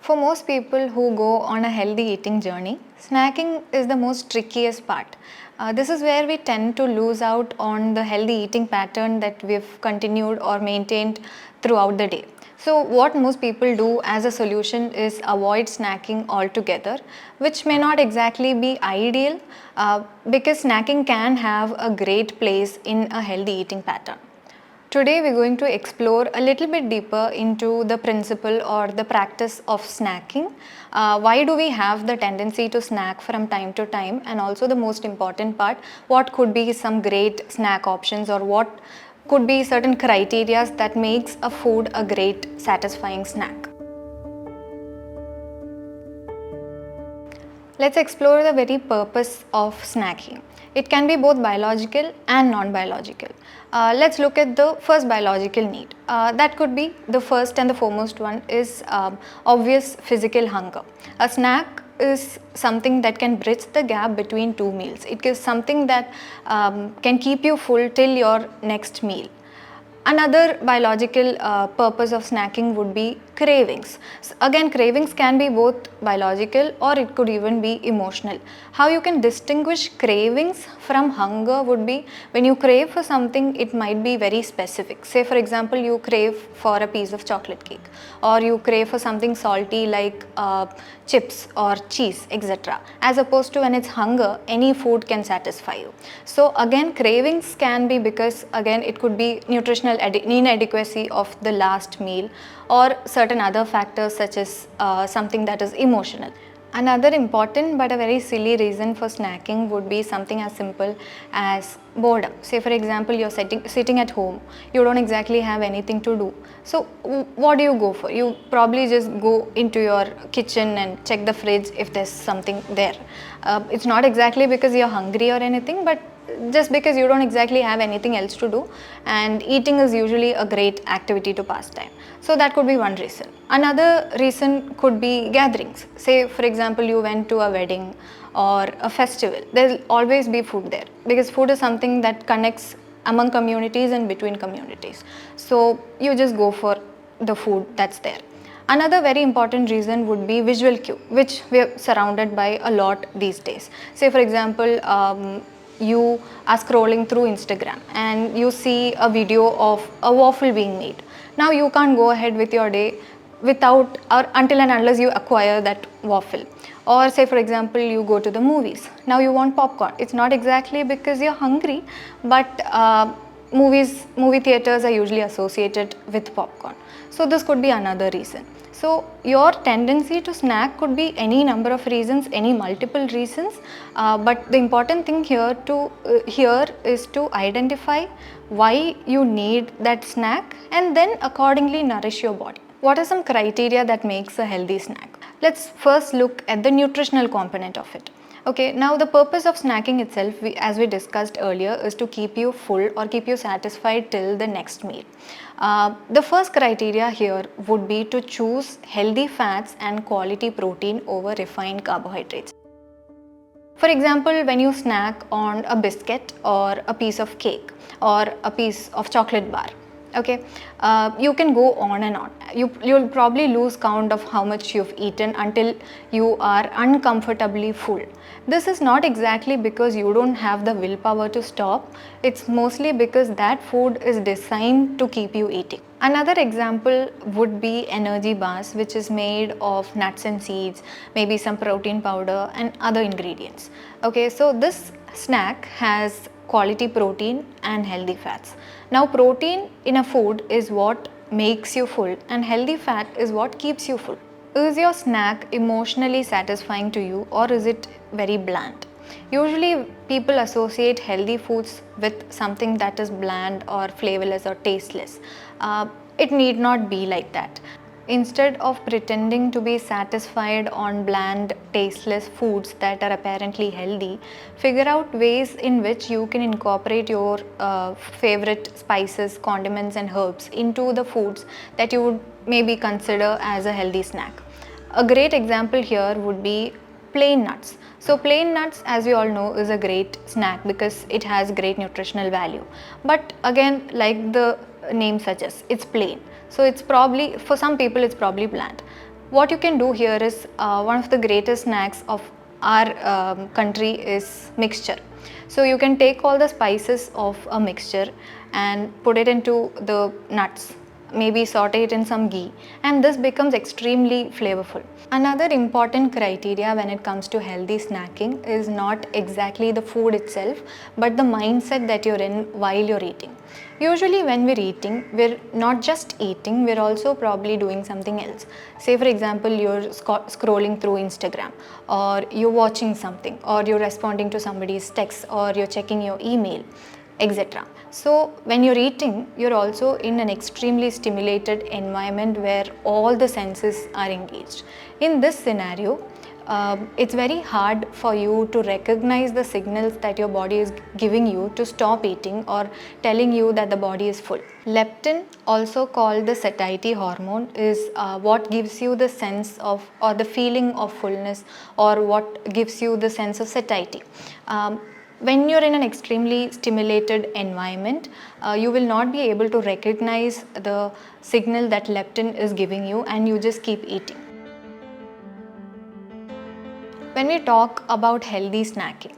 For most people who go on a healthy eating journey, snacking is the most trickiest part. This is where we tend to lose out on the healthy eating pattern that we've continued or maintained throughout the day. So, what most people do as a solution is avoid snacking altogether, which may not exactly be ideal because snacking can have a great place in a healthy eating pattern. Today we're going to explore a little bit deeper into the principle or the practice of snacking. Why do we have the tendency to snack from time to time, and also the most important part, what could be some great snack options or what could be certain criteria that makes a food a great satisfying snack. Let's explore the very purpose of snacking. It can be both biological and non-biological. Let's look at the first biological need. That could be the first and the foremost one is obvious physical hunger. A snack is something that can bridge the gap between two meals. It is something that can keep you full till your next meal. Another biological purpose of snacking would be cravings. So again, cravings can be both biological or it could even be emotional. How you can distinguish cravings from hunger would be when you crave for something, it might be very specific. Say for example, you crave for a piece of chocolate cake, or you crave for something salty like chips or cheese, etc. As opposed to when it's hunger, any food can satisfy you. So again, cravings can be because again it could be nutritional inadequacy of the last meal or certain other factors such as something that is emotional. Another important but a very silly reason for snacking would be something as simple as boredom. Say for example, you're sitting at home, you don't exactly have anything to do. So what do you go for? You probably just go into your kitchen and check the fridge if there's something there. It's not exactly because you're hungry or anything, but just because you don't exactly have anything else to do, and eating is usually a great activity to pass time. So that could be one reason. Another reason could be gatherings. Say for example, you went to a wedding or a festival. There'll always be food there because food is something that connects among communities and between communities. So you just go for the food that's there. Another very important reason would be visual cue, which we are surrounded by a lot these days. Say for example, you are scrolling through Instagram and you see a video of a waffle being made. Now you can't go ahead with your day without or until and unless you acquire that waffle. Or say for example, you go to the movies. Now you want popcorn. It's not exactly because you're hungry, but movie theaters are usually associated with popcorn. So this could be another reason. So your tendency to snack could be any number of reasons, any multiple reasons, but the important thing here is to identify why you need that snack and then accordingly nourish your body. What are some criteria that makes a healthy snack? Let's first look at the nutritional component of it. Okay, now the purpose of snacking itself, as we discussed earlier, is to keep you full or keep you satisfied till the next meal. The first criteria here would be to choose healthy fats and quality protein over refined carbohydrates. For example, when you snack on a biscuit or a piece of cake or a piece of chocolate bar, okay, you can go on and on. You'll probably lose count of how much you've eaten until you are uncomfortably full. This is not exactly because you don't have the willpower to stop. It's mostly because that food is designed to keep you eating. Another example would be energy bars, which is made of nuts and seeds, maybe some protein powder and other ingredients. Okay, so this snack has quality protein and healthy fats. Now protein in a food is what makes you full and healthy fat is what keeps you full. Is your snack emotionally satisfying to you or is it very bland? Usually people associate healthy foods with something that is bland or flavorless or tasteless. It need not be like that. Instead of pretending to be satisfied on bland, tasteless foods that are apparently healthy, figure out ways in which you can incorporate your favorite spices, condiments and herbs into the foods that you would maybe consider as a healthy snack. A great example here would be plain nuts. So plain nuts, as we all know, is a great snack because it has great nutritional value. But again, like the name suggests, it's plain. So it's probably, for some people it's probably bland. What you can do here is one of the greatest snacks of our country is mixture. So you can take all the spices of a mixture and put it into the nuts, maybe saute it in some ghee, and this becomes extremely flavorful. Another important criteria when it comes to healthy snacking is not exactly the food itself, but the mindset that you're in while you're eating. Usually when we're eating, we're not just eating, we're also probably doing something else. Say for example, you're scrolling through Instagram, or you're watching something, or you're responding to somebody's text, or you're checking your email, etc. So when you're eating, you're also in an extremely stimulated environment where all the senses are engaged. In this scenario, it's very hard for you to recognize the signals that your body is giving you to stop eating or telling you that the body is full. Leptin, also called the satiety hormone, is what gives you the sense of or the feeling of fullness, or what gives you the sense of satiety. When you're in an extremely stimulated environment, you will not be able to recognize the signal that leptin is giving you, and you just keep eating. When we talk about healthy snacking,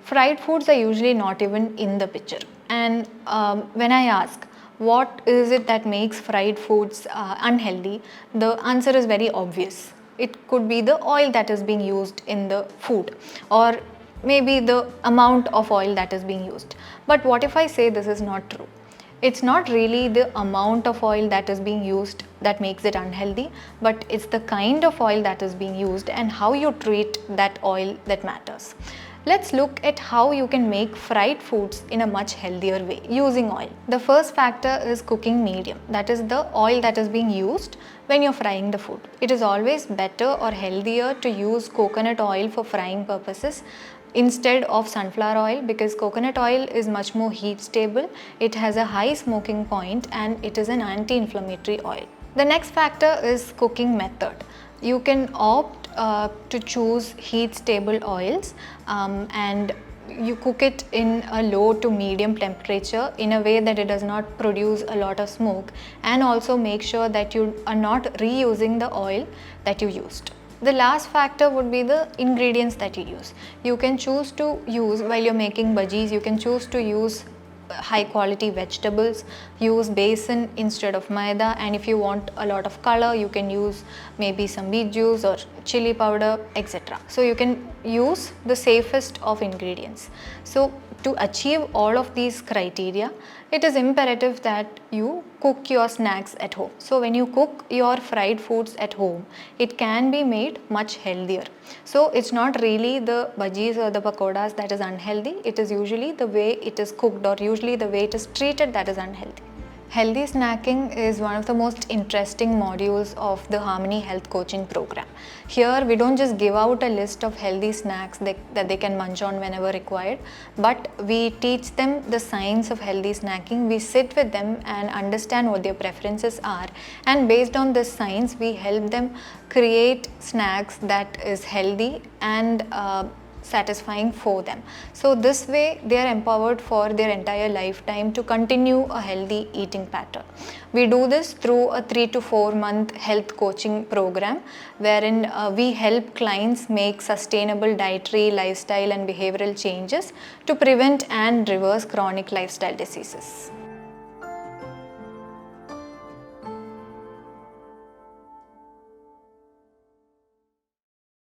fried foods are usually not even in the picture. And when I ask, what is it that makes fried foods unhealthy, the answer is very obvious. It could be the oil that is being used in the food, or maybe the amount of oil that is being used. But what if I say this is not true? It's not really the amount of oil that is being used that makes it unhealthy, but it's the kind of oil that is being used and how you treat that oil that matters. Let's look at how you can make fried foods in a much healthier way using oil. The first factor is cooking medium, that is the oil that is being used when you're frying the food. It is always better or healthier to use coconut oil for frying purposes instead of sunflower oil, because coconut oil is much more heat stable, it has a high smoking point, and it is an anti-inflammatory oil. The next factor is cooking method. You can opt to choose heat stable oils, and you cook it in a low to medium temperature in a way that it does not produce a lot of smoke, and also make sure that you are not reusing the oil that you used. The last factor would be the ingredients that you use. You can choose to use, while you're making bhajis, you can choose to use high quality vegetables, use besan instead of maida, and if you want a lot of color, you can use maybe some beet juice or chili powder, etc. So you can use the safest of ingredients. So to achieve all of these criteria, it is imperative that you cook your snacks at home. So when you cook your fried foods at home, it can be made much healthier. So it's not really the bhajis or the pakoras that is unhealthy, it is usually the way it is cooked, or usually the way it is treated, that is unhealthy. Healthy snacking is one of the most interesting modules of the Harmony Health Coaching program. Here we don't just give out a list of healthy snacks that they can munch on whenever required, but we teach them the science of healthy snacking. We sit with them and understand what their preferences are, and based on this science we help them create snacks that is healthy and satisfying for them. So this way they are empowered for their entire lifetime to continue a healthy eating pattern. We do this through a 3 to 4 month health coaching program, wherein we help clients make sustainable dietary, lifestyle and behavioral changes to prevent and reverse chronic lifestyle diseases.